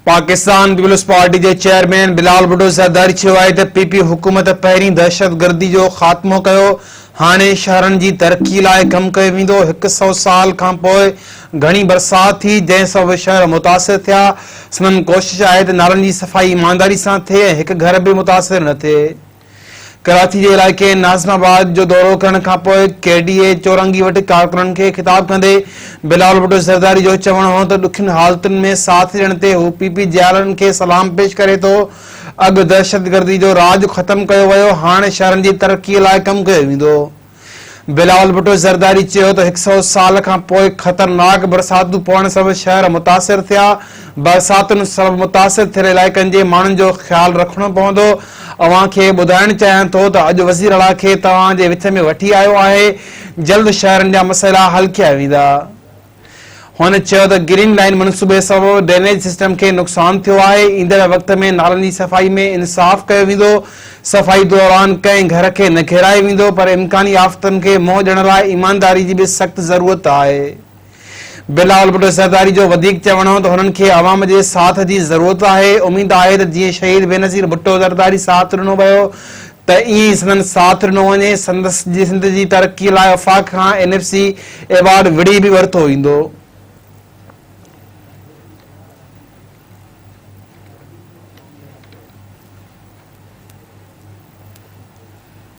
Pakistan peoples party के chairman Bilal Bhutto Zardari चयो आहे त पीपी हुकूमत पहिरीं दहशतगर्दी जो ख़ात्मो कयो, हाणे शहरनि जी तरक़ी लाइ कमु कयो वेंदो। 100 साल खां पोइ घणी बरसात थी, जंहिं सां शहर मुतासिर थिया। संदन कोशिश आहे त नालनि जी सफ़ाई ईमानदारी सां थिए ऐं हिकु घर बि मुतासिर न थिए। कराची के इलाके नाज़िमाबाद जो दौरो करण खां पोइ केडीए चौरंगी वटि कारकुननि खे ख़िताब कंदे बिलाल भुट्टो ज़रदारी जो चवणु हो त ॾुखियुनि हालतुनि में साथ ॾियण ते हू पीपी जयालनि खे सलाम पेश करे थो। अॻु दहशतगर्दी जो राज ख़तमु कयो वियो, हाणे शहरनि जी तरक़ीअ लाइ कमु कयो वेंदो। बिलाल भुट्टो ज़रदारी चयो त 100 साल खां पोइ ख़तरनाक बरसातूं पवण सबबि शहर मुतासिर थिया। बरसातुनि सबबि मुतासिर थियल इलाइक़नि जे माण्हुनि जो ख़्यालु रखणो पवंदो। अव्हां खे ॿुधाइण चाहियां थो त अॼु वज़ीर आला खे तव्हां जे विच में वठी आयो आहे। जल्द शहरनि जा मसइला हल कया वेंदा। हुन चयो त ग्रीन लाइन मनसूबे सबबि ड्रेनेज सिस्टम खे नुक़सान थियो आहे। ईंदड़ वक़्त में नालनि जी सफ़ाई में इंसाफ़ कयो वेंदो। सफ़ाई दौरान कंहिं घर खे न घेरायो वेंदो, पर इम्कानी आफ़तनि खे मुंहुं ॾियण लाइ ईमानदारी जी बि सख़्त ज़रूरत आहे। बिलाल भुट्टो ज़रदारी जो वधीक चवणु हो त हुननि खे अवाम जे साथ जी ज़रूरत आहे। उमीद आहे त जीअं शहीद बेनज़ीर भुट्टो ज़रदारी साथ ॾिनो वियो त ईअं संदन साथ ॾिनो वञे। सिंध जी तरक़ीअ लाइ वफ़ाक़ खां NFC अवार्ड विड़ी बि वरितो ईंदो।